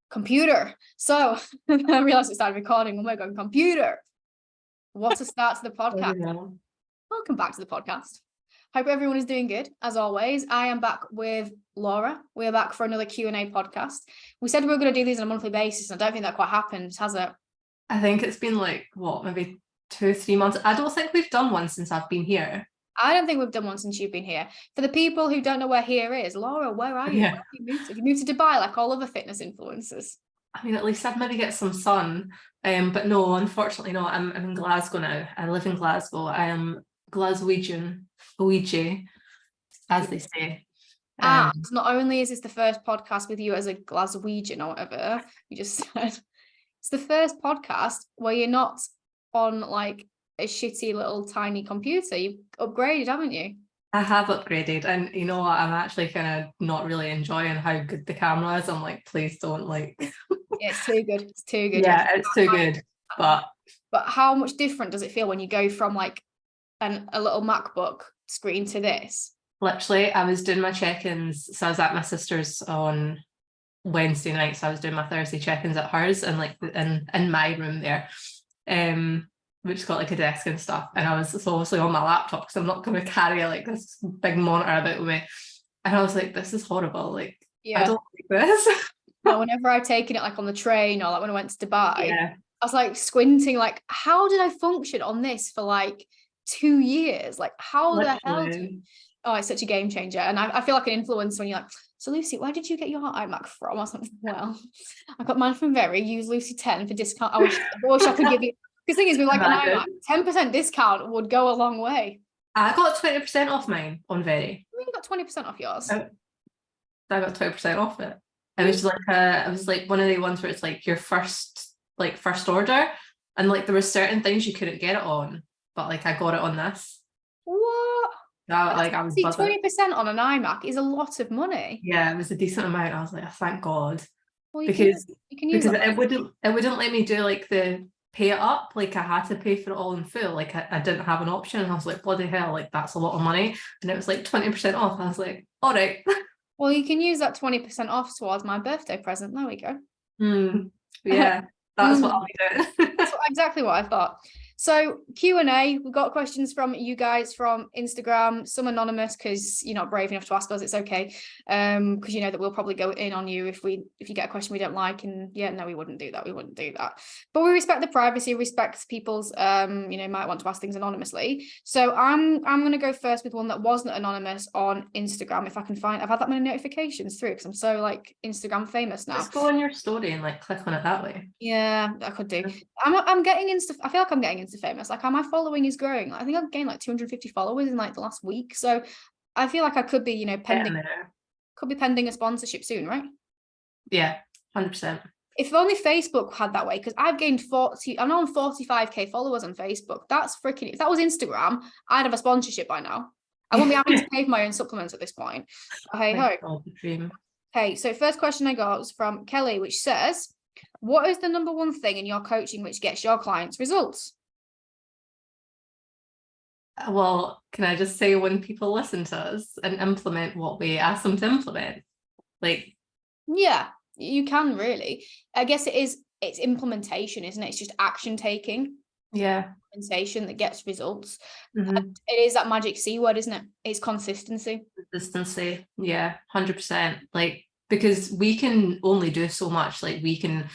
Computer. So I realized it started recording. Oh my God, computer. What a start to the podcast. Welcome back to the podcast. Hope everyone is doing good. As always, I am back with Laura. We are back for another Q&A podcast. We said we were going to do these on a monthly basis, and I don't think that quite happened, has it? I think it's been like, maybe 2-3 months. I don't think we've done one since I've been here. I don't think we've done one since you've been here. For the people who don't know where here is, Laura, where are you? Yeah. Where have you moved to? Have you moved to Dubai like all other fitness influencers? I mean, at least I'd maybe get some sun. But no, unfortunately not. I'm in Glasgow now. I live in Glasgow. I am Glaswegian, as they say. So not only is this the first podcast with you as a Glaswegian or whatever, you just said, it's the first podcast where you're not on like a shitty little tiny computer. You've upgraded, haven't you? I have upgraded, and you know what, I'm actually kind of not really enjoying how good the camera is. I'm like, please don't It's too good. It's too good. Yeah, it's too good. But how much different does it feel when you go from like a little MacBook screen to this? Literally, I was doing my check-ins. So I was at my sister's on Wednesday night, so I was doing my Thursday check-ins at hers, and like in my room there, which got like a desk and stuff. And I was obviously on my laptop because I'm not going to carry like this big monitor about with me. And I was like, this is horrible. Like, I don't like this. No, whenever I've taken it like on the train or like when I went to Dubai, I was like squinting, like, how did I function on this for like 2 years? Like, how the hell? Oh, it's such a game changer. And I feel like an influencer when you're like, so Lucy, where did you get your iMac from? I was like, well, I got mine from Very. Use Lucy 10 for discount. I wish I could give you. Because the thing is, with like an iMac, 10% discount would go a long way. I got 20% off mine on Very. I mean, you got 20% off yours. I got 20% off it. It was like one of the ones where it's like your first order, and like there were certain things you couldn't get it on, but like I got it on this. What? I was 20% on an iMac is a lot of money. Yeah, it was a decent amount. I was like, oh, thank God. Well, because it wouldn't let me do like the pay it up. Like I had to pay for it all in full. Like I didn't have an option, and I was like, bloody hell, like that's a lot of money. And it was like 20% off. I was like, all right. Well, you can use that 20% off towards my birthday present. There we go. Yeah, that's what I'll be doing. That's exactly what I thought. So Q&A, we got questions from you guys from Instagram, some anonymous because you're not brave enough to ask us. It's okay, because you know that we'll probably go in on you if you get a question we don't like. And yeah, no, we wouldn't do that. But we respect the privacy, respect people's might want to ask things anonymously. So I'm going to go first with one that wasn't anonymous on Instagram. If I can find, I've had that many notifications through because I'm so like Instagram famous now. Just go on your story and like click on it that way. Yeah, I could do. I'm getting I feel like I'm getting famous. Like my following is growing. I think I've gained like 250 followers in like the last week. So I feel like I could be, pending a sponsorship soon, right? Yeah, 100%. If only Facebook had that way, because I've gained I'm on 45k followers on Facebook. That's freaking, if that was Instagram, I'd have a sponsorship by now. I wouldn't be having to pay for my own supplements at this point. Hey ho. Okay, so first question I got was from Kelly, which says, what is the number one thing in your coaching which gets your clients results? Well, can I just say, when people listen to us and implement what we ask them to implement, yeah, you can really. I guess it's implementation, isn't it? It's just action taking. Yeah. Implementation that gets results. It is that magic C word, isn't it? It's consistency. Yeah, 100%. Because we can only do so much. Like, we can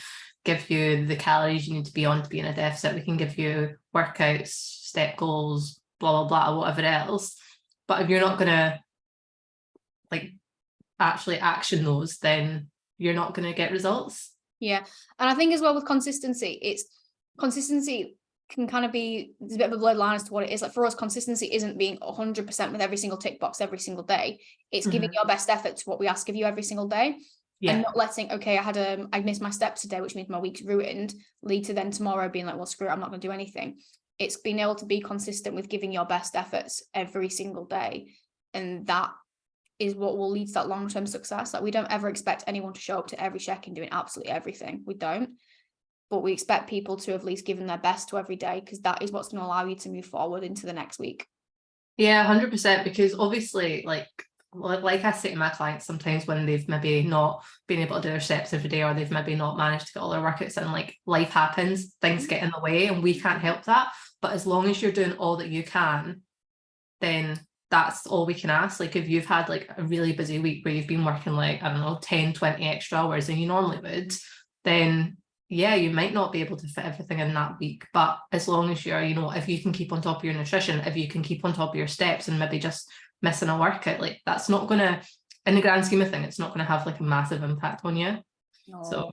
give you the calories you need to be on to be in a deficit. We can give you workouts, step goals, blah, blah, blah, whatever else. But if you're not going to actually action those, then you're not going to get results. Yeah. And I think as well with consistency can kind of be, there's a bit of a blurred line as to what it is. Like for us, consistency isn't being 100% with every single tick box every single day. It's giving your best effort to what we ask of you every single day. Yeah. And not letting, okay, I missed my steps today, which means my week's ruined, lead to then tomorrow being like, well, screw it, I'm not going to do anything. It's being able to be consistent with giving your best efforts every single day. And that is what will lead to that long-term success. Like, we don't ever expect anyone to show up to every check-in doing absolutely everything. We don't. But we expect people to have at least given their best to every day, because that is what's going to allow you to move forward into the next week. Yeah, 100%. Because obviously, like I say to my clients sometimes when they've maybe not been able to do their steps every day, or they've maybe not managed to get all their workouts in, like life happens, things get in the way, and we can't help that. But as long as you're doing all that you can, then that's all we can ask. Like if you've had like a really busy week where you've been working like, I don't know, 10, 20 extra hours than you normally would, then yeah, you might not be able to fit everything in that week. But as long as you're, you know, if you can keep on top of your nutrition, if you can keep on top of your steps and maybe just missing a workout, like that's not gonna, in the grand scheme of things, it's not gonna have like a massive impact on you. No. So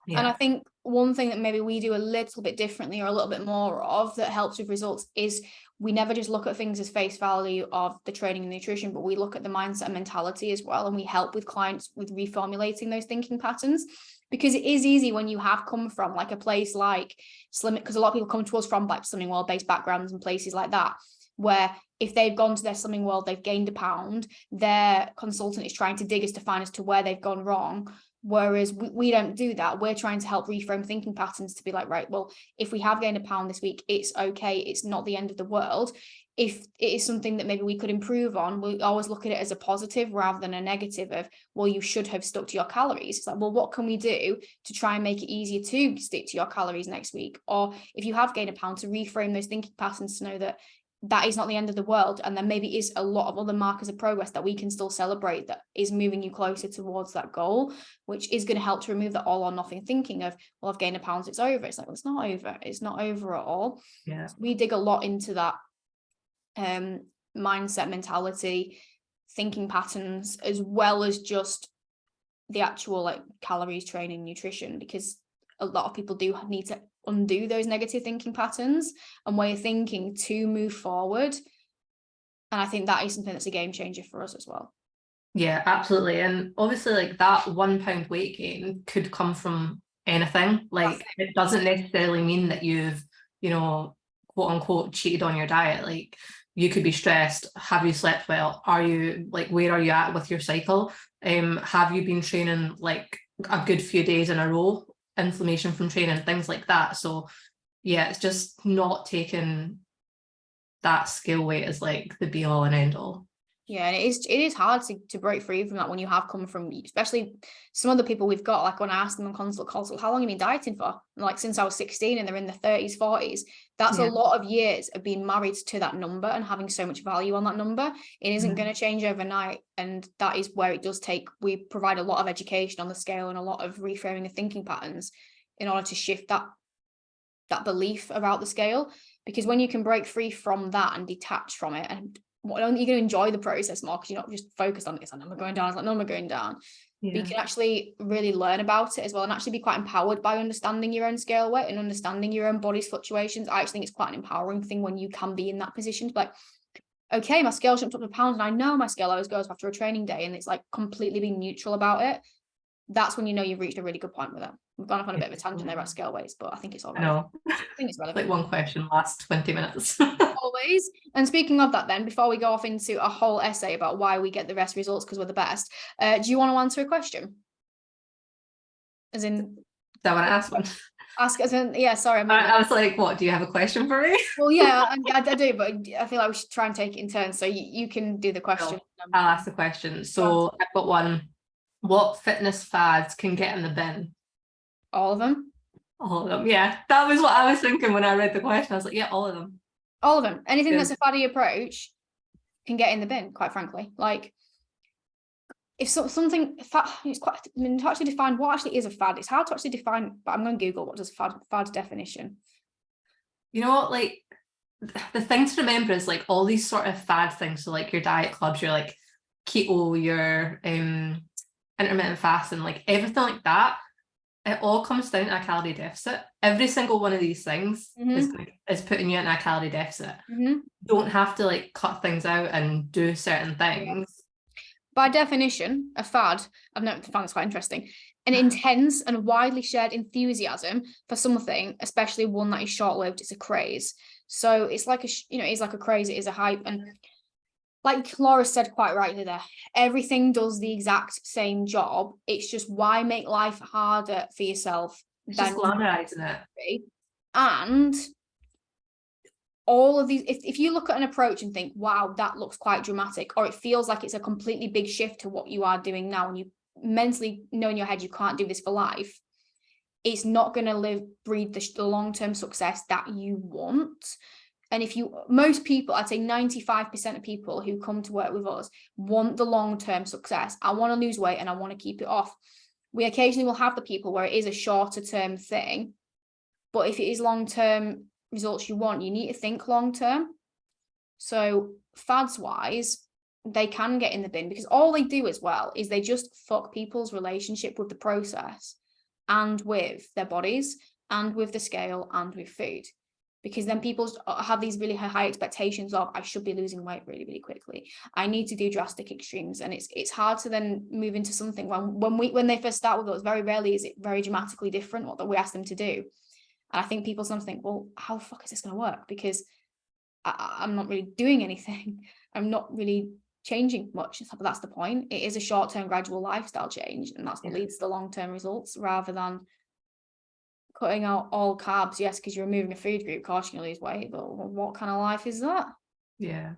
And I yeah. think one thing that maybe we do a little bit differently or a little bit more of that helps with results is we never just look at things as face value of the training and nutrition, but we look at the mindset and mentality as well. And we help with clients with reformulating those thinking patterns, because it is easy when you have come from like a place like Slimming, because a lot of people come to us from like Slimming World based backgrounds and places like that, where if they've gone to their Slimming World, they've gained a pound, their consultant is trying to dig us to find as to where they've gone wrong. Whereas we don't do that. We're trying to help reframe thinking patterns to be like, right, well, if we have gained a pound this week, it's okay. It's not the end of the world. If it is something that maybe we could improve on, we always look at it as a positive rather than a negative of, well, you should have stuck to your calories. It's like, well, what can we do to try and make it easier to stick to your calories next week? Or if you have gained a pound, to reframe those thinking patterns to know that that is not the end of the world, and there maybe is a lot of other markers of progress that we can still celebrate that is moving you closer towards that goal, which is going to help to remove that all or nothing thinking of, well, I've gained a pound, it's over. It's like, well, it's not over. It's not over at all. Yeah. So we dig a lot into that mindset, mentality, thinking patterns, as well as just the actual like calories, training, nutrition, because a lot of people do need to undo those negative thinking patterns and way of thinking to move forward. And I think that is something that's a game changer for us as well. Yeah, absolutely. And obviously like that 1 pound weight gain could come from anything. Like it doesn't necessarily mean that you've, you know, quote unquote cheated on your diet. Like you could be stressed. Have you slept well? Are you like, where are you at with your cycle? Have you been training like a good few days in a row? Inflammation from training, things like that. So yeah, it's just not taking that scale weight as like the be all and end all. Yeah, and it is hard to break free from that when you have come from, especially some of the people we've got, like when I asked them on consult, how long have you been dieting for? And like since I was 16, and they're in the 30s, 40s. That's a lot of years of being married to that number and having so much value on that number. It isn't going to change overnight. And that is where it does take, we provide a lot of education on the scale and a lot of reframing of thinking patterns in order to shift that belief about the scale. Because when you can break free from that and detach from it, and you're going to enjoy the process more, because you're not just focused on it's like, no, I'm going down, it's like, no, I'm going down. But you can actually really learn about it as well, and actually be quite empowered by understanding your own scale weight and understanding your own body's fluctuations. I actually think it's quite an empowering thing when you can be in that position to be like, okay, my scale jumped up to pounds, and I know my scale always goes after a training day, and it's like completely being neutral about it. That's when you know you've reached a really good point with it. We've gone off on a bit of a tangent there about scale weights, but I think it's all right. No, I think it's relevant. like one question lasts 20 minutes. Always. And speaking of that, then, before we go off into a whole essay about why we get the best results because we're the best, do you want to answer a question? As in, Do I want to ask one? ask as in, yeah, sorry. I was like, what, do you have a question for me? Well, yeah, I do, but I feel like we should try and take it in turns. So you can do the question. I'll ask the question. So I've got one. What fitness fads can get in the bin? All of them? All of them. Yeah, that was what I was thinking when I read the question. I was like, yeah, all of them. All of them. Anything that's a faddy approach can get in the bin, quite frankly. Like, if something fad, it's quite, I mean, to actually define what actually is a fad, it's hard to actually define, but I'm going to Google what does fad definition. You know what, like the thing to remember is like all these sort of fad things, so like your diet clubs, your like keto, your intermittent fasting, like everything like that, it all comes down to a calorie deficit. Every single one of these things is putting you in a calorie deficit. You don't have to like cut things out and do certain things. By definition, a fad, I've never found this quite interesting, an intense and widely shared enthusiasm for something, especially one that is short-lived. It's a craze. So it's like it's like a craze, it is a hype. And like Laura said quite rightly there, everything does the exact same job. It's just, why make life harder for yourself? It's just glamorizing it. And all of these, if you look at an approach and think, wow, that looks quite dramatic, or it feels like it's a completely big shift to what you are doing now, and you mentally know in your head you can't do this for life, it's not going to breed the long-term success that you want. And most people, I'd say 95% of people who come to work with us want the long-term success. I want to lose weight and I want to keep it off. We occasionally will have the people where it is a shorter term thing, but if it is long-term results you want, you need to think long-term. So fads wise, they can get in the bin, because all they do as well is they just fuck people's relationship with the process and with their bodies and with the scale and with food. Because then people have these really high expectations of, I should be losing weight really, really quickly. I need to do drastic extremes. And it's hard to then move into something when they first start with us, very rarely is it very dramatically different what we ask them to do. And I think people sometimes think, well, how the fuck is this going to work? Because I'm not really doing anything. I'm not really changing much. But that's the point. It is a short-term gradual lifestyle change. And that's what leads to the long-term results, rather than cutting out all carbs. Yes, because you're removing a food group, of course you're going to lose weight. But what kind of life is that? Yeah.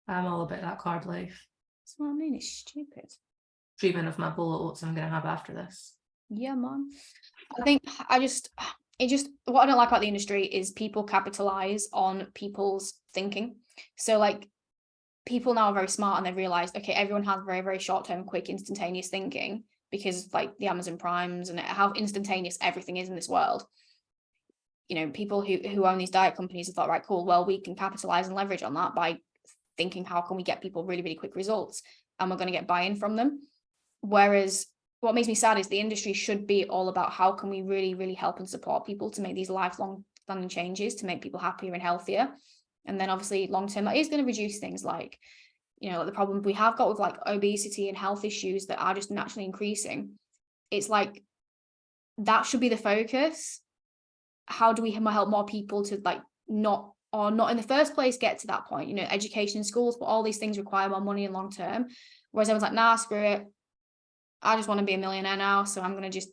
I'm all about that carb life. That's what I mean. It's stupid. Dreaming of my bowl of oats I'm going to have after this. Yeah, man. I think what I don't like about the industry is people capitalize on people's thinking. So like, people now are very smart and they've realized, okay, everyone has very, very short-term, quick, instantaneous thinking, because like the Amazon Primes and how instantaneous everything is in this world. You know, people who own these diet companies have thought, right, cool, well, we can capitalize and leverage on that by thinking, how can we get people really, really quick results? And we're going to get buy-in from them. Whereas what makes me sad is the industry should be all about how can we really, really help and support people to make these lifelong standing changes to make people happier and healthier. And then obviously long-term, that is going to reduce things like, you know, the problem we have got with like obesity and health issues that are just naturally increasing. It's like, that should be the focus. How do we help more people to like not in the first place get to that point? You know, education in schools, but all these things require more money in long term. Whereas everyone's like, nah, screw it. I just want to be a millionaire now, so I'm going to just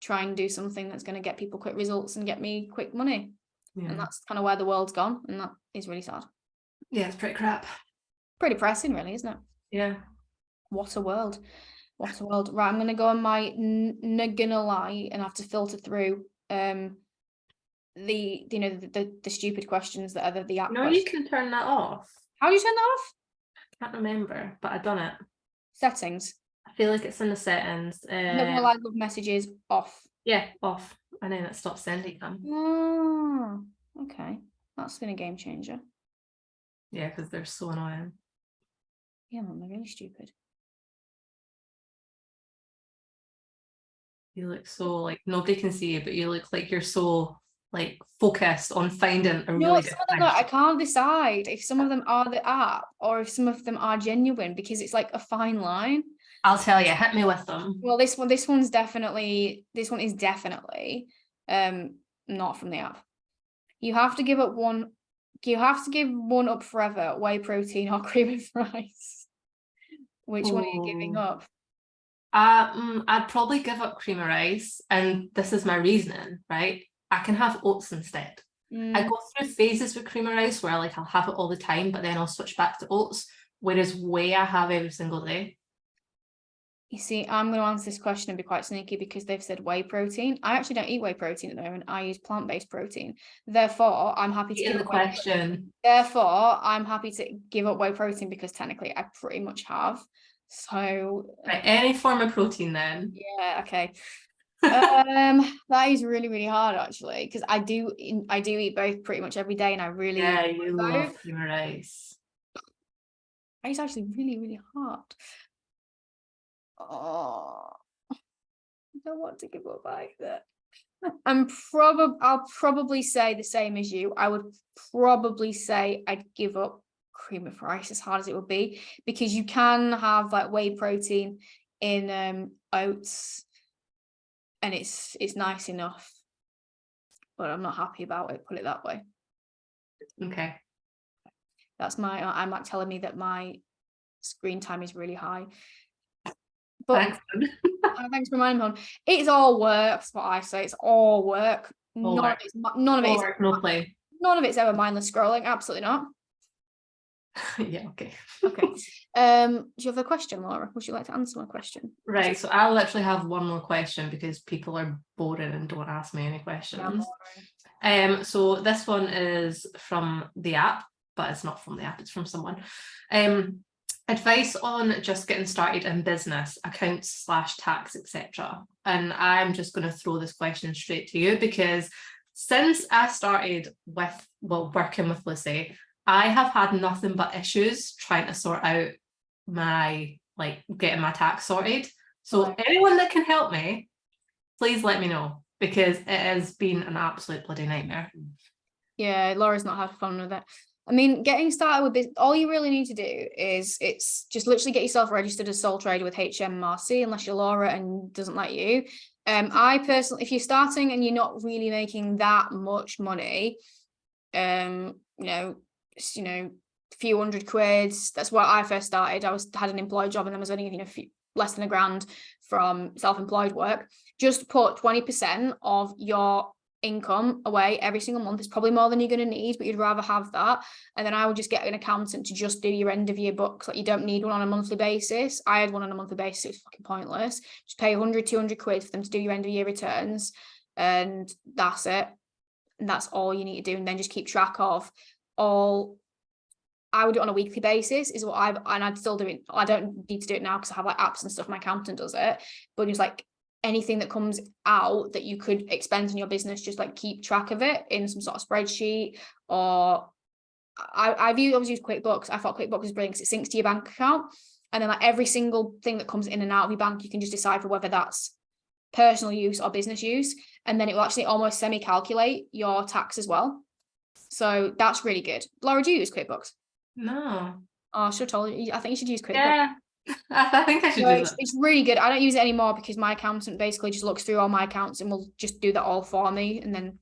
try and do something that's going to get people quick results and get me quick money. Yeah. And that's kind of where the world's gone, and that is really sad. Yeah, it's pretty crap. Pretty depressing, really, isn't it? Yeah. What a world. What a world. Right, I'm going to go on my not gonna lie and have to filter through the stupid questions that are the app questions. You can turn that off. How do you turn that off? I can't remember, but I've done it. Settings. I feel like it's in the settings. Not love messages off. Yeah, off. And then it stops sending them. Oh, okay. That's been a game changer. Yeah, because they're so annoying. Yeah, man, they're really stupid. You look so like, nobody can see you, but you look like you're so like focused on finding a really good thing. I can't decide if some of them are the app or if some of them are genuine, because it's like a fine line. I'll tell you, hit me with them. Well, this one is definitely not from the app. You have to give one up forever, whey protein or cream of rice. Which one are you giving up? I'd probably give up cream of rice, and this is my reasoning, right? I can have oats instead. I go through phases with cream of rice where like I'll have it all the time, but then I'll switch back to oats, whereas whey I have every single day. You see, I'm going to answer this question and be quite sneaky, because they've said whey protein. I actually don't eat whey protein at the moment. I use plant-based protein. Therefore, I'm happy to give up question. Therefore, I'm happy to give up whey protein, because technically I pretty much have. So right, any form of protein then. Yeah, okay. That is really, really hard actually, because I do eat both pretty much every day, and I really you love cream of rice. It's actually really, really hard. Oh, I don't want to give up either. I'll probably say the same as you. I would probably say I'd give up cream of rice, as hard as it would be, because you can have like whey protein in oats, and it's nice enough, but I'm not happy about it, put it that way. Okay. That's I'm like telling me that my screen time is really high. But thanks for reminding me. It's all work. That's what I say. It's all work. None of it is no play. None of it's ever mindless scrolling. Absolutely not. Yeah, okay. Okay. Do you have a question, Laura? Would you like to answer my question? Right, so I'll literally have one more question because people are boring and don't ask me any questions. So this one is from the app, but it's not from the app, it's from someone. Advice on just getting started in business, accounts / tax, etc. And I'm just going to throw this question straight to you because since I started working with Lucy, I have had nothing but issues trying to sort out my getting my tax sorted. So anyone that can help me, please let me know, because it has been an absolute bloody nightmare. Yeah, Laura's not had fun with it. I mean, getting started with this, all you really need to do is it's just literally get yourself registered as sole trader with HMRC, unless you're Laura and doesn't let you. I personally, if you're starting and you're not really making that much money, a few hundred quids. That's where I first started. had an employed job and then was earning less than $1,000 from self-employed work. Just put 20% of your income away every single month. It's probably more than you're going to need, but you'd rather have that. And then I would just get an accountant to just do your end of year books. Like, you don't need one on a monthly basis. I had one on a monthly basis. It was fucking pointless. Just pay 100, 200 quid for them to do your end of year returns, and that's it. And that's all you need to do. And then just keep track of all. I would do it on a weekly basis is what I'd still do it. I don't need to do it now because I have apps and stuff. My accountant does it, but it's anything that comes out that you could expense in your business, just keep track of it in some sort of spreadsheet. Or I've always used QuickBooks. I thought QuickBooks was brilliant because it syncs to your bank account, and then every single thing that comes in and out of your bank, you can just decipher whether that's personal use or business use, and then it will actually almost semi-calculate your tax as well. So that's really good. Laura, do you use QuickBooks? No. Oh, I should have told you. I think you should use QuickBooks. Yeah, I think I should use it. It's really good. I don't use it anymore because my accountant basically just looks through all my accounts and will just do that all for me. And then,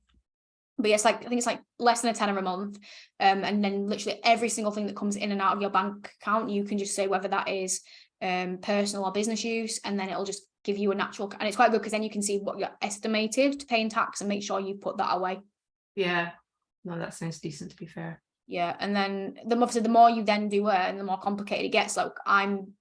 but yes, I think it's less than a tenner a month. And then literally every single thing that comes in and out of your bank account, you can just say whether that is personal or business use, and then it'll just give you a natural. And it's quite good because then you can see what you're estimated to pay in tax and make sure you put that away. Yeah, no, that sounds decent, to be fair. Yeah, and then the more you then do it, and the more complicated it gets. I'm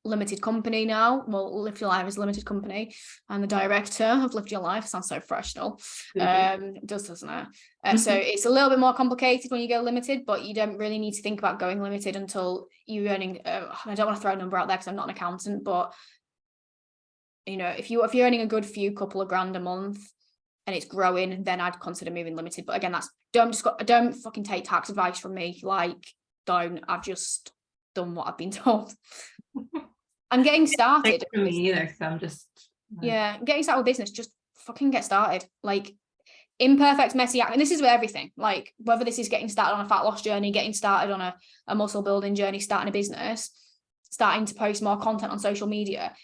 limited company now. Well, Live Your Life is a limited company. I'm the director of Live Your Life. Sounds so professional. It does, doesn't it? So it's a little bit more complicated when you go limited, but you don't really need to think about going limited until you're earning. I don't want to throw a number out there because I'm not an accountant, but if you're earning a good couple of grand a month and it's growing, then I'd consider moving limited. But again, don't fucking take tax advice from me. I've just done what I've been told. I'm getting started. For me either, because I'm just getting started with business. Just fucking get started. Imperfect, messy act. And this is with everything. Whether this is getting started on a fat loss journey, getting started on a muscle building journey, starting a business, starting to post more content on social media.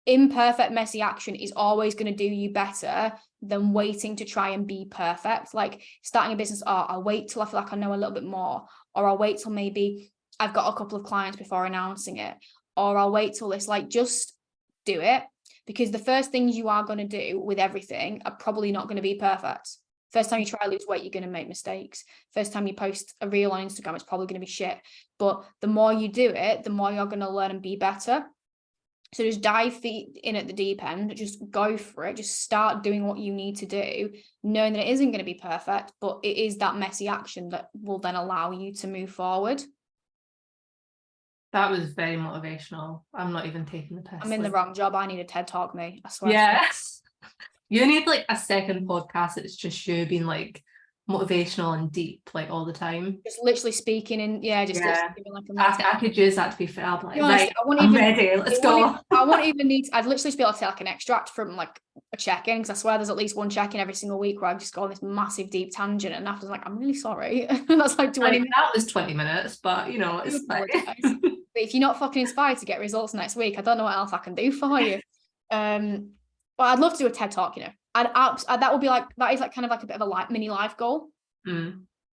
Imperfect, messy action is always going to do you better than waiting to try and be perfect. Starting a business, I'll wait till I feel like I know a little bit more, or I'll wait till maybe I've got a couple of clients before announcing it, or I'll wait till this. Just do it, because the first things you are going to do with everything are probably not going to be perfect. First time you try to lose weight, you're going to make mistakes. First time you post a reel on Instagram, it's probably going to be shit. But the more you do it, the more you're going to learn and be better. So just dive feet in at the deep end, just go for it, just start doing what you need to do, knowing that it isn't going to be perfect, but it is that messy action that will then allow you to move forward. That was very motivational. I'm not even taking the piss. I'm in the wrong job. I need a TED Talk, me. I swear. Yes. You need a second podcast that's just you being motivational and deep all the time. Just literally speaking in, just giving I could use that, to be fair. I'm honest, I'm ready, let's go. I won't even need I'd literally just be able to take an extract from a check-in, because I swear there's at least one check-in every single week where I just go on this massive deep tangent, and after I'm really sorry. That's 20 minutes. That was 20 minutes, but it's fine. But if you're not fucking inspired to get results next week, I don't know what else I can do for you. But I'd love to do a TED Talk, that would be that is kind of a bit of a mini life goal.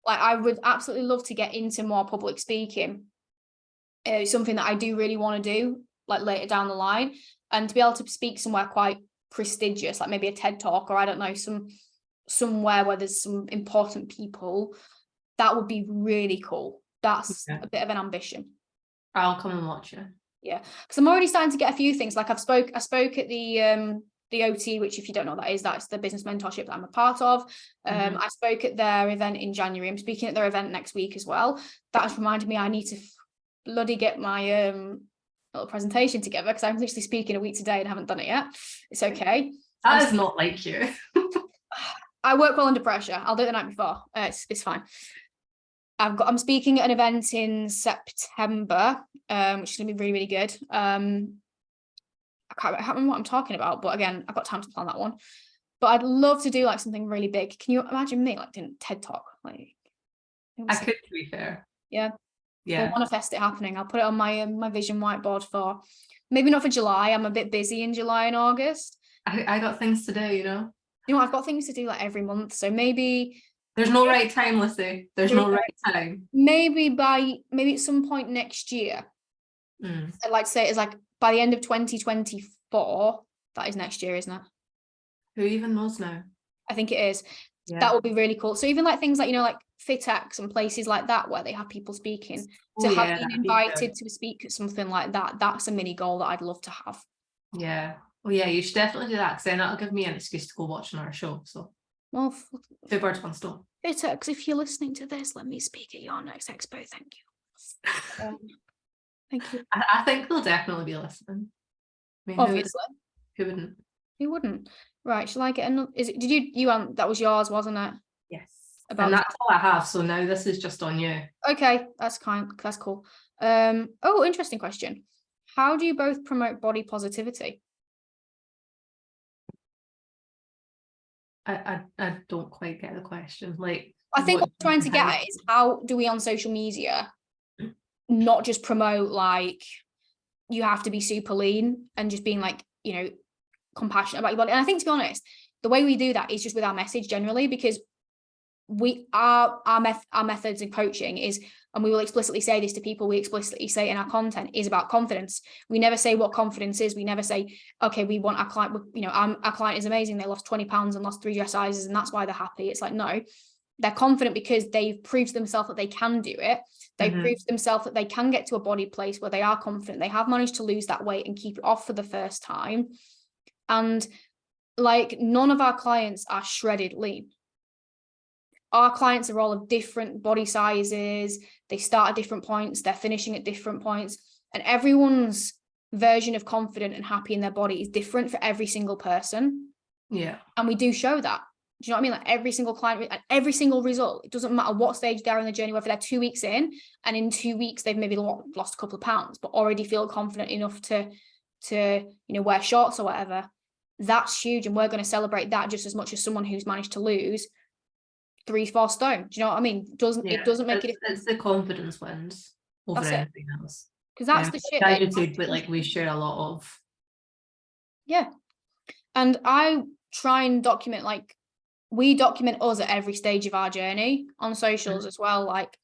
I would absolutely love to get into more public speaking. Something that I do really want to do later down the line, and to be able to speak somewhere quite prestigious, maybe a TED Talk, or I don't know, somewhere where there's some important people, that would be really cool. That's Yeah. a bit of an ambition. I'll come and watch you. Yeah, because I'm already starting to get a few things. Like I spoke at the OT, which if you don't know what that is, that's the business mentorship that I'm a part of. I spoke at their event in January. I'm speaking at their event next week as well. That has reminded me I need to bloody get my little presentation together, because I'm literally speaking a week today and haven't done it yet. It's okay. That is not like you. I work well under pressure. I'll do it the night before. It's fine. I'm speaking at an event in September, which is gonna be really, really good. I can't remember what I'm talking about, but again, I've got time to plan that one. But I'd love to do like something really big. Can you imagine me like doing TED Talk? Like, I could, to be fair. Yeah. Yeah. We'll manifest it happening. I'll put it on my my vision whiteboard for maybe not for July. I'm a bit busy in July and August. I got things to do, you know. You know, I've got things to do like every month. So maybe there's no right time, Lucy. There's no right time. Maybe at some point next year. I'd like to say it's like by the end of 2024. That is next year, isn't it? Who even knows now? I think it is. Yeah. That would be really cool. So even like things like, you know, like FitX and places like that where they have people speaking, to have been invited to speak at something like that, that's a mini goal that I'd love to have. Yeah. Well, yeah, you should definitely do that, because then that'll give me an excuse to go watch another show. So, well, two birds, one stone. FitX, if you're listening to this, let me speak at your next expo. Thank you. Thank you. I think they'll definitely be listening. I mean, obviously. Who wouldn't? Who wouldn't? Right, shall I get another? Is it? Did you that was yours, wasn't it? Yes. And that's all I have. So now this is just on you. Okay, that's cool. Oh, interesting question. How do you both promote body positivity? I don't quite get the question. Like, I think what I'm trying to get at is, how do we on social media not just promote like you have to be super lean and just being like, you know, compassionate about your body? And I think, to be honest, the way we do that is just with our message generally, because our methods in coaching is, and we will explicitly say this to people, we explicitly say in our content, is about confidence. We never say what confidence is. We never say, okay, we want our client, you know, our client is amazing, they lost 20 pounds and lost 3 dress sizes and that's why they're happy. It's like, no, they're confident because they've proved to themselves that they can do it. They've proved to themselves that they can get to a body place where they are confident. They have managed to lose that weight and keep it off for the first time. And like, none of our clients are shredded lean. Our clients are all of different body sizes. They start at different points. They're finishing at different points. And everyone's version of confident and happy in their body is different for every single person. Yeah. And we do show that. Do you know what I mean? Like, every single client and every single result, it doesn't matter what stage they're in the journey, whether they're 2 weeks in and in 2 weeks they've maybe lost a couple of pounds, but already feel confident enough to you know, wear shorts or whatever. That's huge. And we're going to celebrate that just as much as someone who's managed to lose 3-4 stone. Do you know what I mean? It doesn't make it different. It's the confidence wins over anything else. Because that's the shit. Attitude, but like, we share a lot of. Yeah. And I try and document, like, we document us at every stage of our journey on socials as well. Like,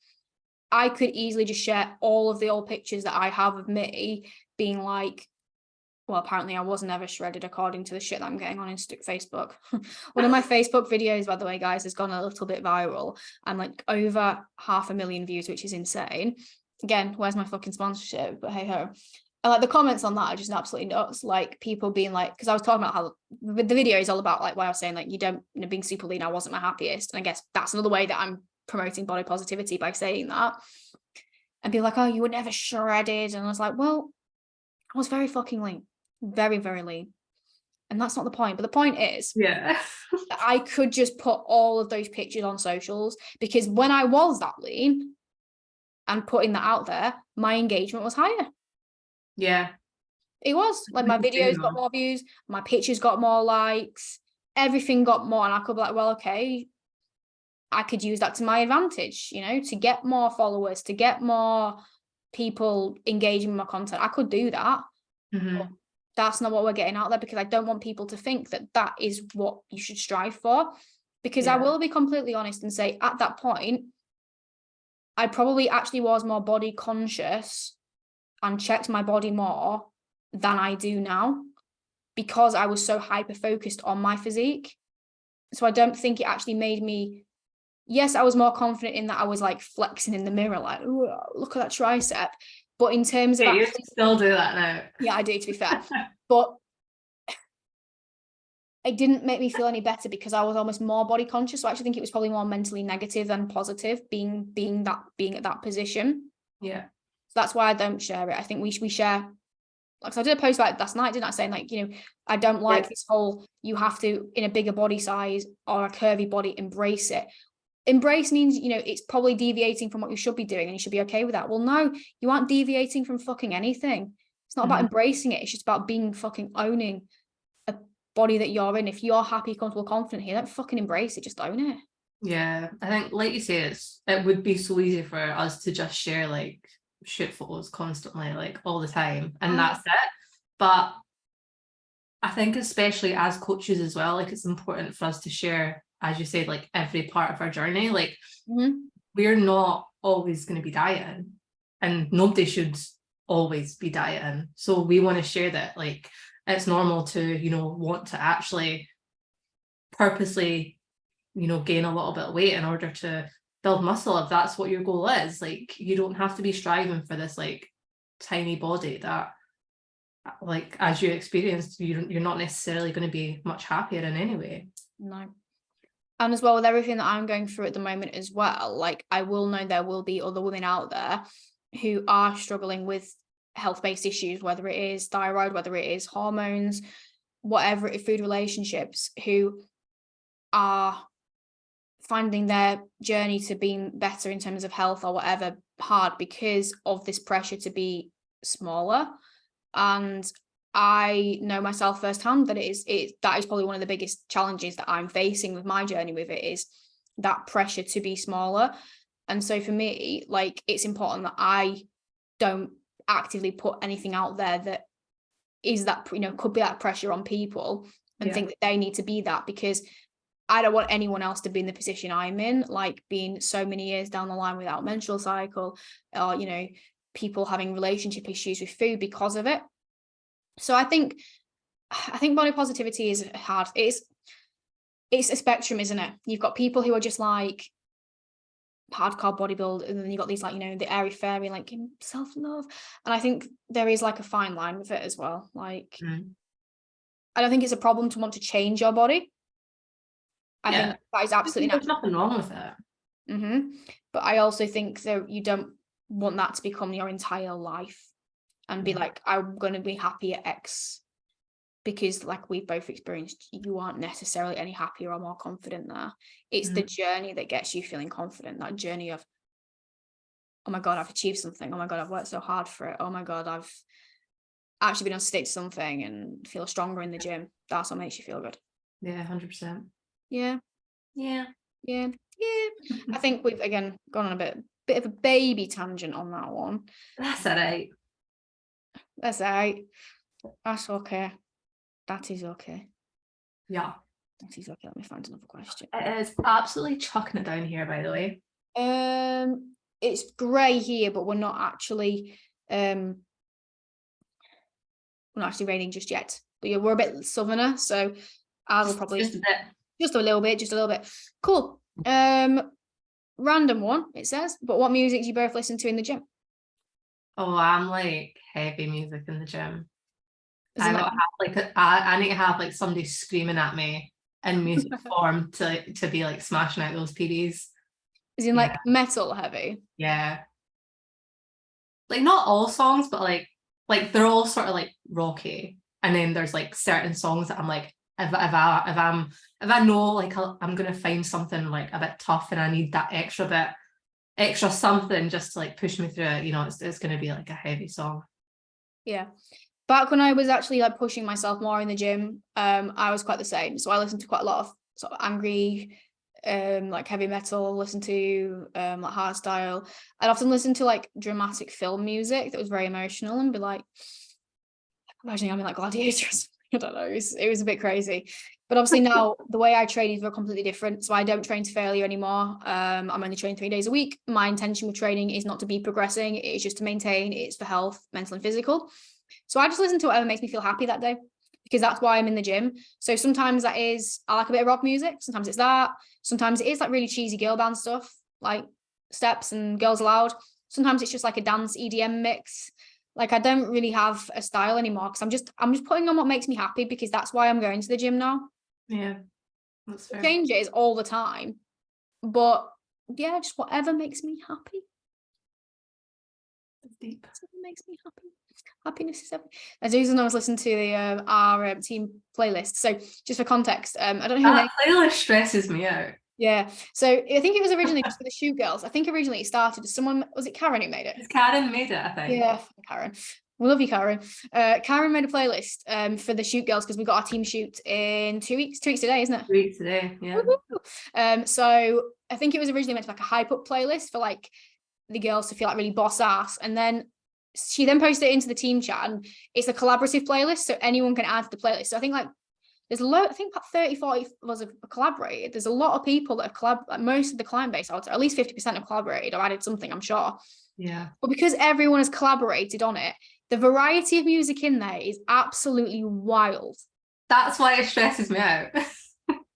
I could easily just share all of the old pictures that I have of me being like, well, apparently I was never shredded according to the shit that I'm getting on Facebook. One of my Facebook videos, by the way, guys, has gone a little bit viral. I'm like over 500,000 views, which is insane. Again, where's my fucking sponsorship? But hey ho. And like, the comments on that are just absolutely nuts. Like, people being like, because I was talking about how the video is all about, like, where I was saying, like, you don't, you know, being super lean, I wasn't my happiest. And I guess that's another way that I'm promoting body positivity, by saying that. And people like, oh, you were never shredded. And I was like, well, I was very fucking lean. Very, very lean. And that's not the point. But the point is, yeah, that I could just put all of those pictures on socials, because when I was that lean and putting that out there, my engagement was higher. Yeah. It was. Like, my videos got more views, my pictures got more likes, everything got more. And I could be like, well, okay, I could use that to my advantage, you know, to get more followers, to get more people engaging with my content. I could do that. But that's not what we're getting out there, because I don't want people to think that that is what you should strive for. Because I will be completely honest and say, at that point, I probably actually was more body conscious and checked my body more than I do now, because I was so hyper focused on my physique. So I don't think it actually made me, yes, I was more confident in that I was like flexing in the mirror, like, "Ooh, look at that tricep." But in terms of Yeah, you actually, still do that now. yeah, I do, to be fair. But it didn't make me feel any better because I was almost more body conscious. So I actually think it was probably more mentally negative than positive being at that position. Yeah. So that's why I don't share it. I think we share, like, so I did a post about it last night, didn't I? Saying like, I don't like this whole, you have to, in a bigger body size or a curvy body, embrace it. Embrace means, it's probably deviating from what you should be doing and you should be okay with that. Well, no, you aren't deviating from fucking anything. It's not about embracing it. It's just about being fucking owning a body that you're in. If you're happy, comfortable, confident here, don't fucking embrace it. Just own it. Yeah, I think, like you say, it would be so easy for us to just share like shit photos constantly, like all the time, and that's it. But I think especially as coaches as well, like it's important for us to share, as you said, like every part of our journey. Like we're not always going to be dieting, and nobody should always be dieting. So we want to share that, like, it's normal to, want to actually purposely, gain a little bit of weight in order to build muscle, if that's what your goal is. Like, you don't have to be striving for this like tiny body that, like, as you experienced, you're not necessarily going to be much happier in any way. No. And as well, with everything that I'm going through at the moment as well, like, I will know there will be other women out there who are struggling with health-based issues, whether it is thyroid, whether it is hormones, whatever it is, food relationships, who are finding their journey to being better in terms of health or whatever hard because of this pressure to be smaller. And I know myself firsthand that that is probably one of the biggest challenges that I'm facing with my journey with it, is that pressure to be smaller. And so for me, like, it's important that I don't actively put anything out there that is that, could be that pressure on people and think that they need to be that, because I don't want anyone else to be in the position I'm in, like being so many years down the line without menstrual cycle, or, people having relationship issues with food because of it. So I think body positivity is hard. It's a spectrum, isn't it? You've got people who are just like hardcore bodybuild, and then you've got these, like, the airy fairy, like, self-love. And I think there is like a fine line with it as well. Like, I don't think it's a problem to want to change your body. I think that is absolutely There's nothing wrong with it. But I also think that you don't want that to become your entire life and be like, I'm going to be happy at X, because, like we've both experienced, you aren't necessarily any happier or more confident there. It's the journey that gets you feeling confident, that journey of, oh my God, I've achieved something. Oh my God, I've worked so hard for it. Oh my God, I've actually been able to stick to something and feel stronger in the gym. That's what makes you feel good. Yeah, 100%. Yeah. Yeah. I think we've, again, gone on a bit of a baby tangent on that one. That's all right. That's all right. That's okay. That is okay. Yeah. That is okay. Let me find another question. It is absolutely chucking it down here, by the way. It's grey here, but we're not actually raining just yet. But yeah, we're a bit southerner, so I will probably just a little bit. Cool. Random one, it says. But what music do you both listen to in the gym? Oh, I'm like heavy music in the gym. I need to have like somebody screaming at me in music form to be like smashing out those PBs. Is in like metal heavy? Yeah. Like not all songs, but like they're all sort of like rocky. And then there's like certain songs that I'm like, if I know like I'm gonna find something like a bit tough and I need that extra something just to like push me through it, it's gonna be like a heavy song. Yeah. Back when I was actually like pushing myself more in the gym, I was quite the same. So I listened to quite a lot of sort of angry, like heavy metal, listen to like hardstyle. I'd often listen to like dramatic film music that was very emotional and be like, imagining I'm in like Gladiators. I don't know. It was a bit crazy. But obviously now the way I train is very completely different. So I don't train to failure anymore. I'm only training 3 days a week. My intention with training is not to be progressing. It's just to maintain. It's for health, mental and physical. So I just listen to whatever makes me feel happy that day. because that's why I'm in the gym. So sometimes that is, I like a bit of rock music. Sometimes it's that. Sometimes it is like really cheesy girl band stuff, like Steps and Girls Aloud. Sometimes it's just like a dance EDM mix. Like I don't really have a style anymore because I'm just putting on what makes me happy, because that's why I'm going to the gym now. Yeah, that's fair. Changes all the time, but yeah, just whatever makes me happy. Deep. Whatever makes me happy. Happiness is everything. As I was listening to our team playlist. So just for context, I don't know who That playlist stresses me out. Yeah. So I think it was originally just for the Shoe Girls. I think originally it started as someone, was it Karen who made it? It's Karen made it, I think. Yeah, Karen. We love you, Karen. Karen made a playlist for the Shoot Girls because we got our team shoot in 2 weeks. 2 weeks today, isn't it? 2 weeks today, yeah. So I think it was originally meant to be like a hype up playlist for like the girls to feel like really boss ass. And then she then posted it into the team chat, and it's a collaborative playlist, so anyone can add to the playlist. So I think like there's a lot, I think about 30, 40 of us have collaborated. There's a lot of people that have like most of the client base, I would say, at least 50% have collaborated or added something, I'm sure. Yeah. But because everyone has collaborated on it, the variety of music in there is absolutely wild. That's why it stresses me out.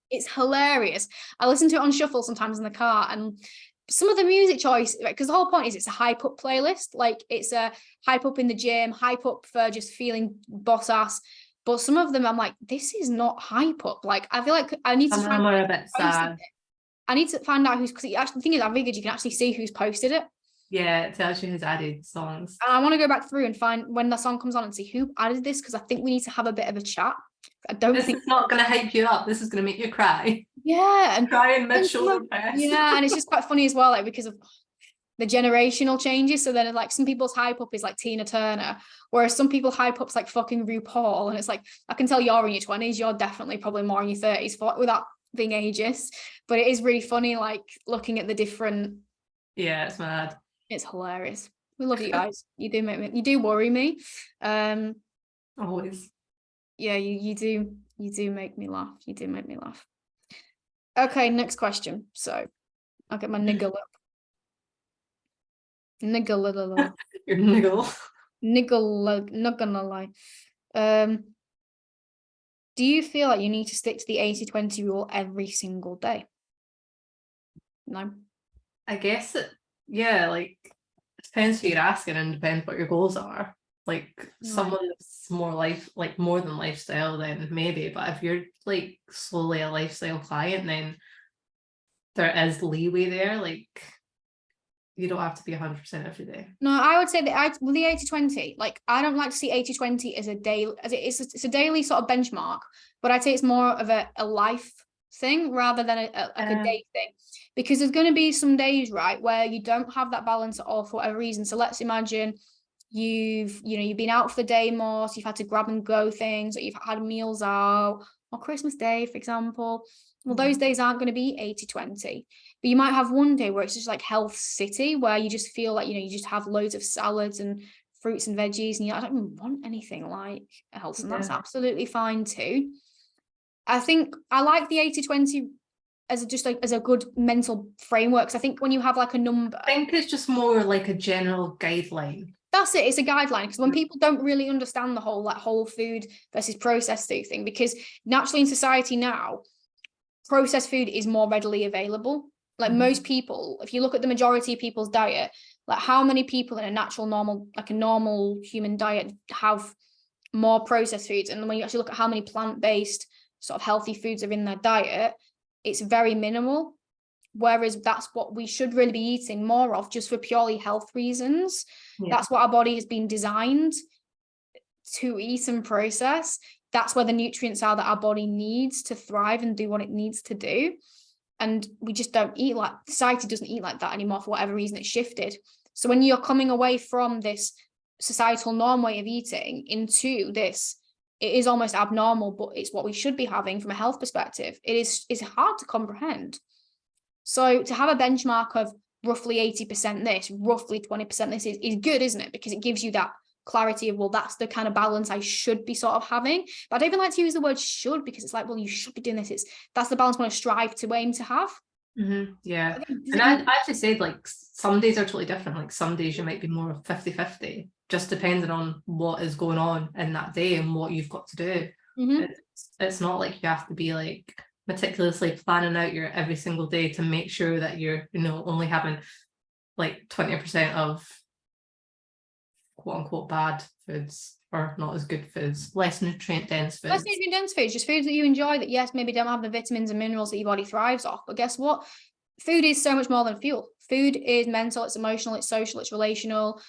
It's hilarious. I listen to it on shuffle sometimes in the car, and some of the music choice, because the whole point is it's a hype up playlist. Like it's a hype up in the gym, hype up for just feeling boss ass. But some of them I'm like, this is not hype up. Like I feel like I need to Some are a bit sad. I need to find out who's, because actually the thing is, I figured you can actually see who's posted it. Yeah, it tells you who's added songs. And I want to go back through and find when the song comes on and see who added this, because I think we need to have a bit of a chat. This is not going to hype you up. This is going to make you cry. Yeah, and cry in mid-shoulder press. Yeah, and it's just quite funny as well, like because of the generational changes. So then like some people's hype up is like Tina Turner, whereas some people hype up's like fucking RuPaul. And it's like, I can tell you're in your 20s, you're definitely probably more in your 30s without being ageist. But it is really funny, like looking at the different. Yeah, it's mad. It's hilarious. We love you guys. You do worry me. Always. Yeah, you do make me laugh. You do make me laugh. Okay, next question. So I'll get my niggle up. Niggle. Your niggle. Niggle, not gonna lie. Do you feel like you need to stick to the 80-20 rule every single day? No. I guess yeah, like it depends who you're asking and depends what your goals are. Like someone that's more than lifestyle, then maybe. But if you're like solely a lifestyle client, then there is leeway there. Like you don't have to be 100% every day. No, I would say that with the 80-20, like I don't like to see 80-20 as a daily, as it's a daily sort of benchmark, but I'd say it's more of a life thing rather than a day thing, because there's going to be some days, right, where you don't have that balance at all for whatever reason. So let's imagine you've been out for the day more, so you've had to grab and go things, or you've had meals out, or Christmas Day, for example. Well, those days aren't going to be 80-20, but you might have one day where it's just like health city, where you just feel like, you just have loads of salads and fruits and veggies, and I don't even want anything like else, and that's absolutely fine too. I think I like the 80-20 as a good mental framework, because I think when you have like a number, I think it's just more like a general guideline. That's it. It's a guideline, because when people don't really understand the whole like whole food versus processed food thing, because naturally in society now, processed food is more readily available. Like most people, if you look at the majority of people's diet, like how many people in a natural normal human diet have more processed foods, and when you actually look at how many plant-based sort of healthy foods are in their diet, it's very minimal. Whereas that's what we should really be eating more of, just for purely health reasons. That's what our body has been designed to eat and process. That's where the nutrients are that our body needs to thrive and do what it needs to do. And we just don't eat like, society doesn't eat like that anymore for whatever reason. It's shifted. So when you're coming away from this societal norm way of eating into this, it is almost abnormal, but it's what we should be having from a health perspective. It's hard to comprehend. So to have a benchmark of roughly 80% this, roughly 20% this is good, isn't it? Because it gives you that clarity of, well, that's the kind of balance I should be sort of having. But I don't even like to use the word should, because it's like, well, you should be doing this. That's the balance I want to strive to aim to have. Yeah. And I actually said, like, some days are totally different. Like some days you might be more 50-50, just depending on what is going on in that day and what you've got to do. It's not like you have to be like meticulously planning out your every single day to make sure that you're, you know, only having like 20% of quote unquote bad foods or not as good foods, less nutrient dense foods. Less nutrient dense foods, just foods that you enjoy that, yes, maybe don't have the vitamins and minerals that your body thrives off. But guess what? Food is so much more than fuel. Food is mental, it's emotional, it's social, it's relational.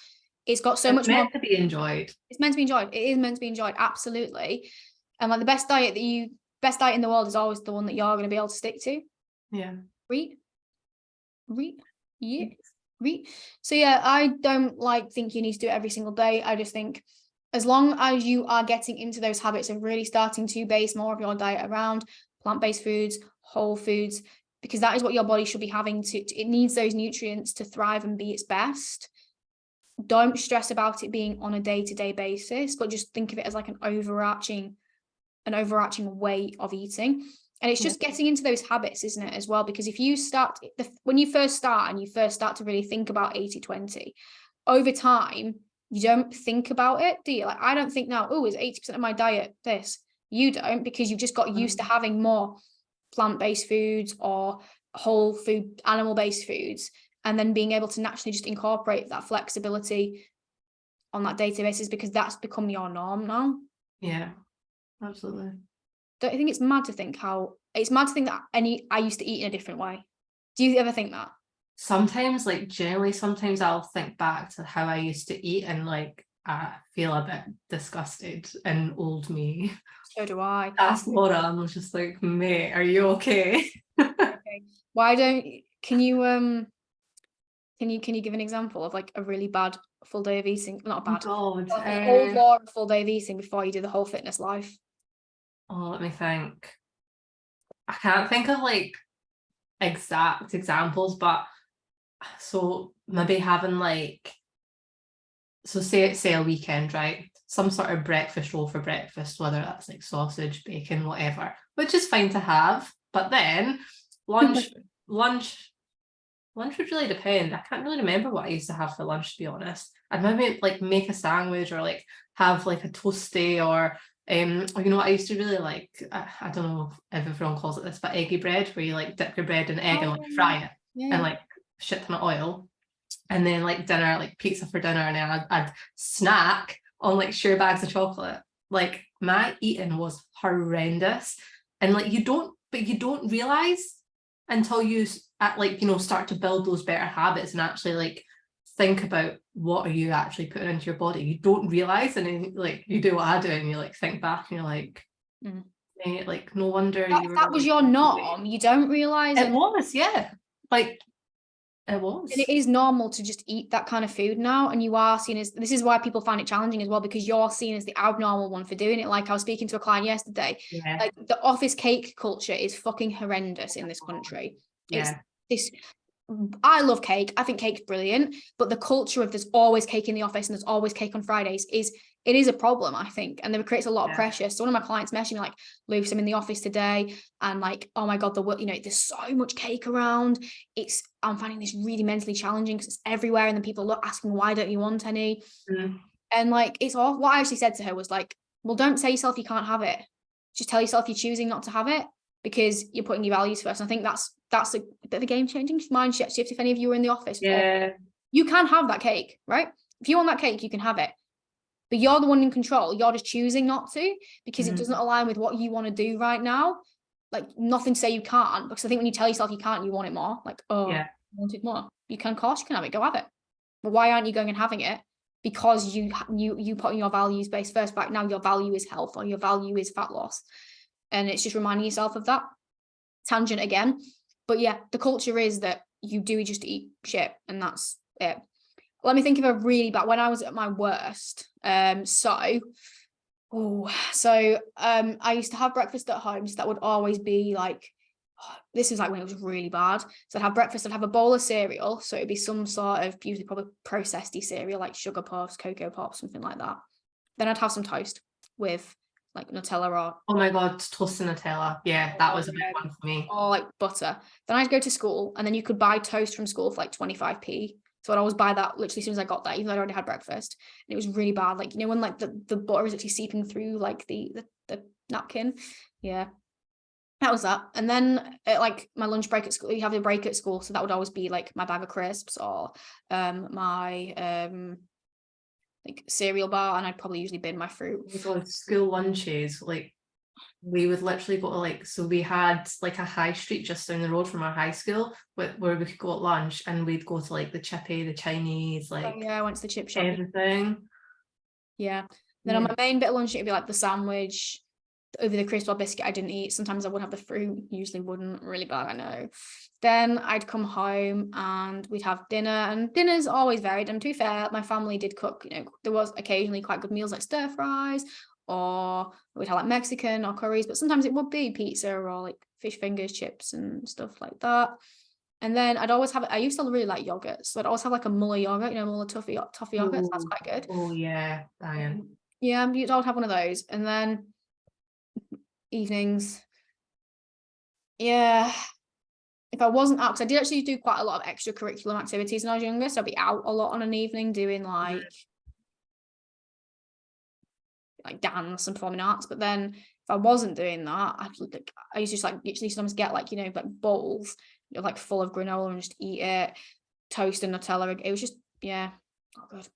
It's got so much more to be enjoyed. It's meant to be enjoyed. It is meant to be enjoyed, absolutely. And like the best diet in the world is always the one that you're going to be able to stick to. Yeah. Yeah. So yeah, I don't think you need to do it every single day. I just think as long as you are getting into those habits of really starting to base more of your diet around plant-based foods, whole foods, because that is what your body should be having it needs those nutrients to thrive and be its best. Don't stress about it being on a day-to-day basis, but just think of it as like an overarching way of eating. And it's just getting into those habits, isn't it, as well? Because if you when you first start to really think about 80-20, over time, you don't think about it, do you? Like, I don't think now, oh, is 80% of my diet this? You don't, because you've just got used to having more plant-based foods or whole food, animal-based foods, and then being able to naturally just incorporate that flexibility on that day-to-day basis, because that's become your norm now. Yeah, absolutely. Don't you think it's mad to think that I used to eat in a different way? Do you ever think that? Sometimes, like generally, sometimes I'll think back to how I used to eat and like I feel a bit disgusted and old me. So do I. Ask Laura, I was just like, mate, are you okay? Okay. Can you give an example of like a really bad full day of eating? Not bad. Oh God. An old Laura full day of eating before you do the whole fitness life. Oh, let me think. I can't think of like exact examples, but so maybe having like, so say a weekend, right? Some sort of breakfast roll for breakfast, whether that's like sausage, bacon, whatever, which is fine to have. But then lunch would really depend. I can't really remember what I used to have for lunch, to be honest. I'd maybe like make a sandwich or like have like a toasty or you know what I used to really like, I don't know if everyone calls it this, but eggy bread, where you like dip your bread in egg and like fry it and like shit ton of oil. And then like dinner, like pizza for dinner, and then I'd snack on like sheer bags of chocolate. Like my eating was horrendous. And like you don't realize until you start to build those better habits and actually like think about what are you actually putting into your body. You don't realize, and then like you do what I do and you like think back and you're like, like no wonder that was your norm. You don't realize it was, yeah. Like it was. And it is normal to just eat that kind of food now, and you are seen as, this is why people find it challenging as well, because you're seen as the abnormal one for doing it. Like I was speaking to a client yesterday, like the office cake culture is fucking horrendous in this country. I love cake. I think cake's brilliant, but the culture of there's always cake in the office and there's always cake on Fridays is a problem, I think, and it creates a lot of pressure. So one of my clients messaged me like, Luce, I'm in the office today, and like, oh my god, there's so much cake around. I'm finding this really mentally challenging because it's everywhere, and then people are asking, why don't you want any? And like, it's all. What I actually said to her was like, well, don't tell yourself you can't have it. Just tell yourself you're choosing not to have it because you're putting your values first. And I think that's a bit of a game-changing mindset shift. If any of you were in the office, you can have that cake, right? If you want that cake, you can have it. But you're the one in control. You're just choosing not to because it doesn't align with what you want to do right now. Like, nothing to say you can't, because I think when you tell yourself you can't, you want it more. Like, I want it more. You can, of course, you can have it. Go have it. But why aren't you going and having it? Because you putting your values based first. Back now, your value is health or your value is fat loss, and it's just reminding yourself of that. Tangent again, but yeah, the culture is that you do just eat shit, and that's it. Let me think of a really bad, when I was at my worst. I used to have breakfast at home. So that would always be like, this is like when it was really bad. So I'd have breakfast, I'd have a bowl of cereal. So it'd be some sort of usually probably processed cereal, like sugar puffs, cocoa pops, something like that. Then I'd have some toast with like Nutella or... Oh my god, toast and Nutella. Yeah, that was a big one for me. Or like butter. Then I'd go to school, and then you could buy toast from school for like 25p. So I'd always buy that literally as soon as I got there, even though I'd already had breakfast. And it was really bad. Like, when like the butter is actually seeping through like the napkin. Yeah. That was that. And then at like my lunch break at school, you have a break at school. So that would always be like my bag of crisps or my like cereal bar, and I'd probably usually bin my fruit. So school lunches, like we would literally go to like, so we had like a high street just down the road from our high school where we could go at lunch, and we'd go to like the chippy, the Chinese, like Yeah, I went to the chip shop. everything. Yeah. Then on my main bit of lunch, it'd be like the sandwich, over the crisp or biscuit I didn't eat. Sometimes I would have the fruit, usually wouldn't. Really bad, I know. Then I'd come home and we'd have dinner, and dinner's always varied. And to be fair, my family did cook, there was occasionally quite good meals like stir fries, or we'd have like Mexican or curries, but sometimes it would be pizza or like fish fingers, chips and stuff like that. And then I'd always have, I used to really like yogurt, so I'd always have like a Muller yogurt, Muller toffee yogurt. So that's quite good. Oh yeah, Diane. Yeah, you'd all have one of those. And then evenings, yeah, if I wasn't out, because I did actually do quite a lot of extracurricular activities when I was younger, so I'd be out a lot on an evening doing like dance and performing arts. But then if I wasn't doing that, I used to just like literally sometimes get like like bowls like full of granola and just eat it, toast and Nutella. It was just not good.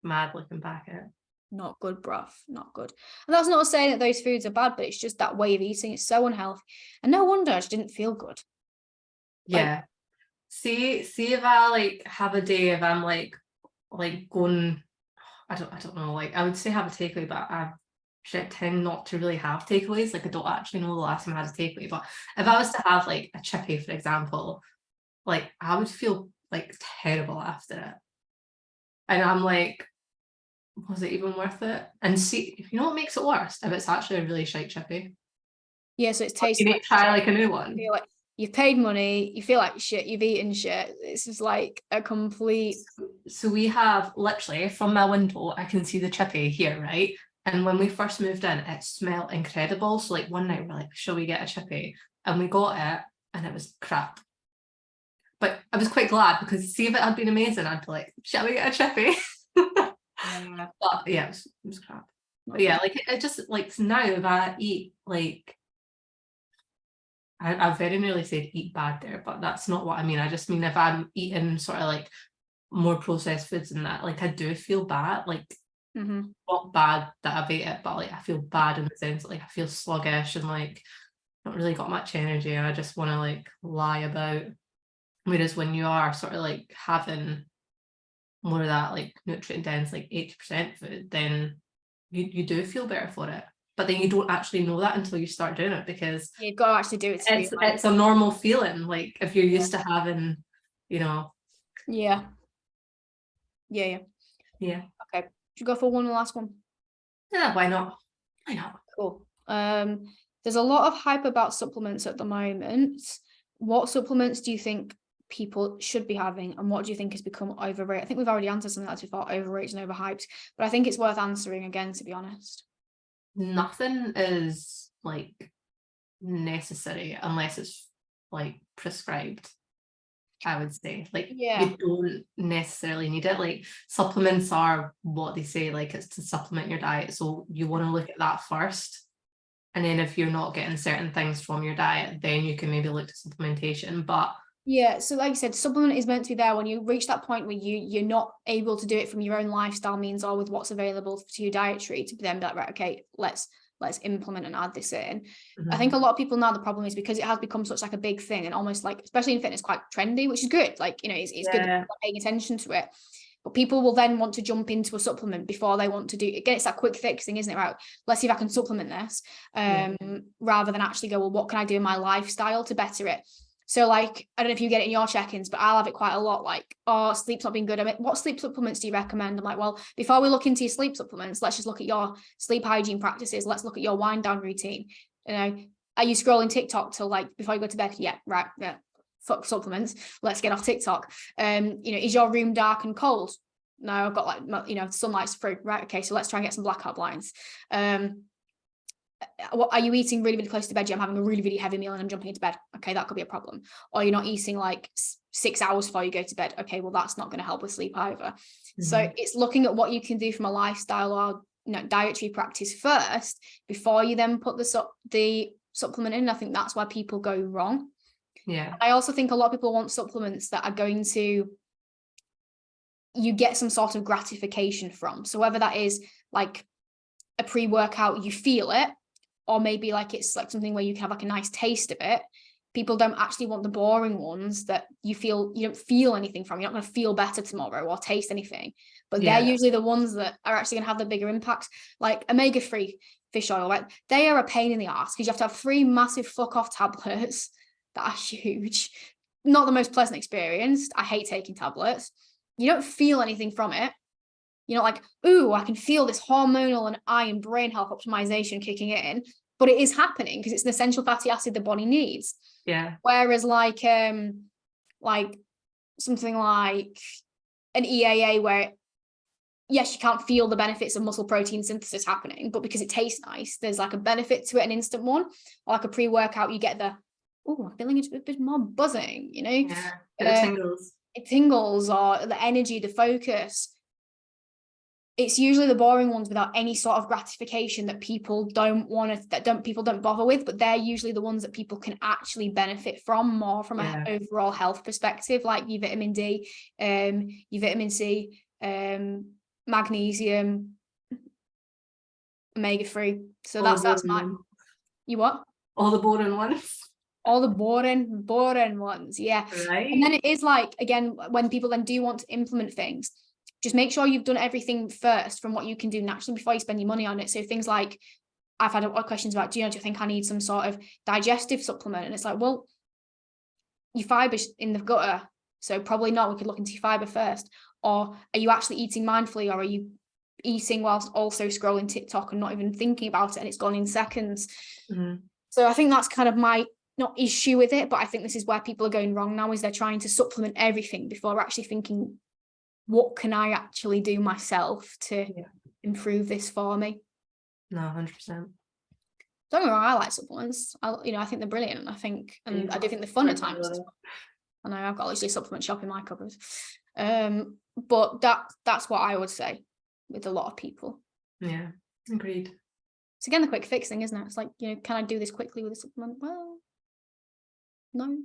Mad looking back at it. Not good, bruv, not good. And that's not saying that those foods are bad, but it's just that way of eating. It's so unhealthy, and no wonder I just didn't feel good. Yeah. See if I like have a day if I'm like going, I don't know, like I would say have a takeaway, but I tend not to really have takeaways. Like I don't actually know the last time I had a takeaway, but if I was to have like a chippy, for example, like I would feel like terrible after it. And I'm like, was it even worth it? And see, you know what makes it worse? If it's actually a really shite chippy. Yeah, so it's tasty. You need to try like a new one. You feel like you've paid money, you feel like shit, you've eaten shit. It's just like a complete. So we have literally from my window, I can see the chippy here, right? And when we first moved in, it smelled incredible. So like one night we're like, shall we get a chippy? And we got it and it was crap. But I was quite glad, because see if it had been amazing, I'd be like, shall we get a chippy? But yeah, it was crap. But yeah, like it just like now if I eat like, I very nearly said eat bad there, but that's not what I mean. I just mean if I'm eating sort of like more processed foods and that, like I do feel bad, like not bad that I've ate it, but like I feel bad in the sense that, like I feel sluggish and like not really got much energy, and I just want to like lie about. Whereas when you are sort of like having more of that like nutrient dense, like 80% food, then you do feel better for it. But then you don't actually know that until you start doing it, because you've got to actually do it. It's a normal feeling, like if you're used to having, Yeah. Okay, should we go for one last one? Yeah, why not? Cool. There's a lot of hype about supplements at the moment. What supplements do you think people should be having, and what do you think has become overrated? I think we've already answered something that's before, overrated and overhyped, but I think it's worth answering again, to be honest. Nothing is like necessary unless it's like prescribed, I would say. Like you don't necessarily need it. Like supplements are what they say, like it's to supplement your diet, so you want to look at that first, and then if you're not getting certain things from your diet, then you can maybe look to supplementation. But yeah, so like you said, supplement is meant to be there when you reach that point where you're not able to do it from your own lifestyle means or with what's available to your dietary, to then be like, right, okay, let's implement and add this in. I think a lot of people now, the problem is because it has become such like a big thing, and almost like, especially in fitness, quite trendy, which is good. Like, it's good that people are paying attention to it. But people will then want to jump into a supplement before they want to do, again, it's that quick fix thing, isn't it? Right, let's see if I can supplement this, rather than actually go, well, what can I do in my lifestyle to better it? So like, I don't know if you get it in your check-ins, but I'll have it quite a lot, like, oh, sleep's not been good. I mean, what sleep supplements do you recommend? I'm like, well, before we look into your sleep supplements, let's just look at your sleep hygiene practices. Let's look at your wind down routine. Are you scrolling TikTok till like before you go to bed? Yeah, right. Yeah. Fuck supplements. Let's get off TikTok. Is your room dark and cold? No, I've got like, sunlight's through. Right. Okay. So let's try and get some blackout blinds. What are you eating really, really close to bed? I'm having a really, really heavy meal and I'm jumping into bed. Okay, that could be a problem. Or you're not eating like 6 hours before you go to bed. Okay, well, that's not going to help with sleep either. So it's looking at what you can do from a lifestyle or dietary practice first before you then put the supplement in. I think that's why people go wrong. Yeah. I also think a lot of people want supplements that are going to, you get some sort of gratification from. So whether that is like a pre-workout, you feel it, or maybe like it's like something where you can have like a nice taste of it. People don't actually want the boring ones that you don't feel anything from. You're not going to feel better tomorrow or taste anything. But they're usually the ones that are actually going to have the bigger impacts. Like omega-3 fish oil, right? They are a pain in the ass because you have to have 3 massive fuck off tablets that are huge. Not the most pleasant experience. I hate taking tablets. You don't feel anything from it. You're not like, ooh, I can feel this hormonal and eye and brain health optimization kicking in. But it is happening because it's an essential fatty acid the body needs. Yeah. Whereas like something like an EAA where, yes, you can't feel the benefits of muscle protein synthesis happening, but because it tastes nice, there's like a benefit to it, an instant one. Or like a pre-workout, you get the, oh, I'm feeling a bit more buzzing, you know? Yeah. It tingles. It tingles, or the energy, the focus. It's usually the boring ones without any sort of gratification that people don't bother with, but they're usually the ones that people can actually benefit from more from an overall health perspective, like your vitamin D, your vitamin C, magnesium, omega-3. So that's my one. You what? All the boring ones. All the boring ones, yeah. Right. And then it is like, again, when people then do want to implement things, just make sure you've done everything first from what you can do naturally before you spend your money on it. So things like, I've had a lot of questions about, do you think I need some sort of digestive supplement? And it's like, well, your fiber's in the gutter, so probably not. We could look into your fiber first. Or are you actually eating mindfully, or are you eating whilst also scrolling TikTok and not even thinking about it, and it's gone in seconds? So I think that's kind of my not issue with it, but I think this is where people are going wrong now, is they're trying to supplement everything before actually thinking, what can I actually do myself to improve this for me? No, 100%. Don't get me wrong, I like supplements. I think they're brilliant, and I do think they're fun at times. I know I've got literally supplement shop in my cupboard. But that's what I would say with a lot of people. Yeah, agreed. It's again the quick fix thing, isn't it? It's like, can I do this quickly with a supplement? Well, no.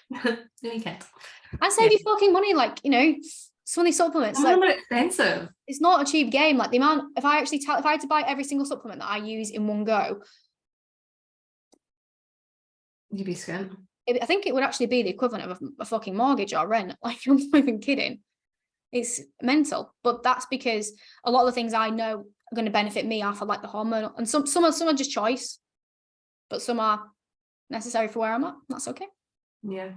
No, you can't. I save you fucking money, like, some of these supplements. They're expensive. It's not a cheap game. Like the amount, if I had to buy every single supplement that I use in one go, you'd be skint. I think it would actually be the equivalent of a fucking mortgage or rent. Like, I'm not even kidding. It's mental. But that's because a lot of the things I know are going to benefit me are for like the hormonal, and some are just choice, but some are necessary for where I'm at. That's okay. Yeah.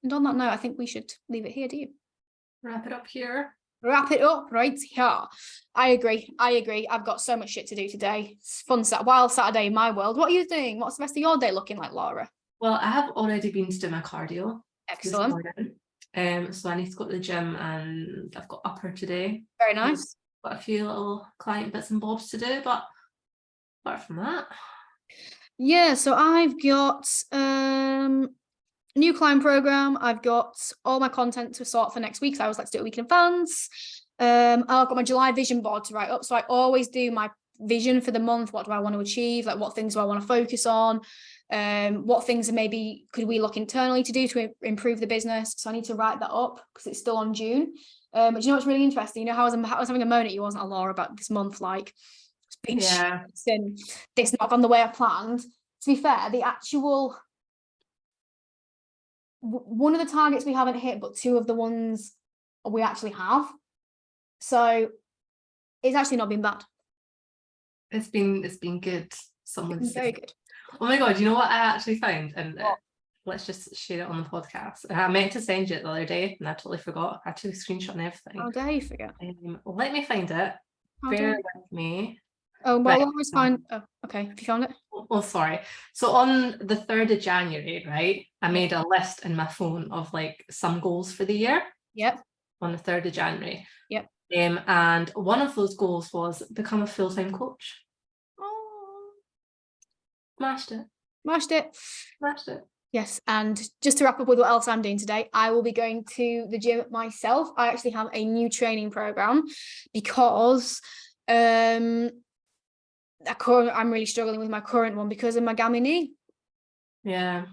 And on that note, I think we should leave it here. Do you? Wrap it up here. Wrap it up right here. I agree. I've got so much shit to do today. It's fun, wild Saturday in my world. What are you doing? What's the rest of your day looking like, Laura? Well, I have already been to do my cardio. Excellent. So I need to go to the gym, and I've got upper today. Very nice. Got a few little client bits and bobs to do, but apart from that. Yeah, so I've got new client program. I've got all my content to sort for next week. So I always like to do it a week in advance. I've got my July vision board to write up. So I always do my vision for the month. What do I want to achieve? Like, what things do I want to focus on? What things maybe could we look internally to do to improve the business? So I need to write that up because it's still on June. But you know what's really interesting? How I was having a moan at you, wasn't I, Laura, about this month? Like, it's been shit and this not gone the way I planned. To be fair, the actual one of the targets we haven't hit, but 2 of the ones we actually have. So it's actually not been bad. It's been good. Someone's very good. Oh my god, you know what I actually found? And let's just share it on the podcast. I meant to send you it the other day and I totally forgot. I took a screenshot and everything. How dare you forget? Let me find it. Bear with me. Oh, well, always fine. Oh, okay. Have you found it? Oh, sorry. So on the 3rd of January, right, I made a list in my phone of like some goals for the year. Yep. On the 3rd of January. Yep. And one of those goals was become a full-time coach. Oh. Smashed it. Smashed it. Smashed it. Yes, and just to wrap up with what else I'm doing today, I will be going to the gym myself. I actually have a new training program because I'm really struggling with my current one because of my gammy knee. Yeah.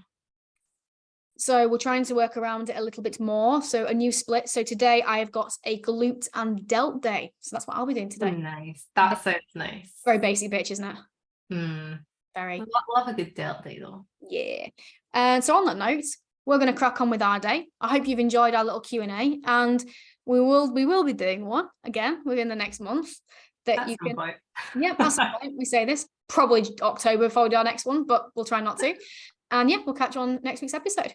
So we're trying to work around it a little bit more. So a new split. So today I have got a glute and delt day. So that's what I'll be doing today. Nice. That sounds nice. Very basic bitch, isn't it? Very. Love a good delt day though. Yeah. And so on that note, we're going to crack on with our day. I hope you've enjoyed our little Q&A, and we will be doing one again within the next month. That you can. Yeah, that's the point. We say this probably October before we do our next one, but we'll try not to. And yeah, we'll catch you on next week's episode.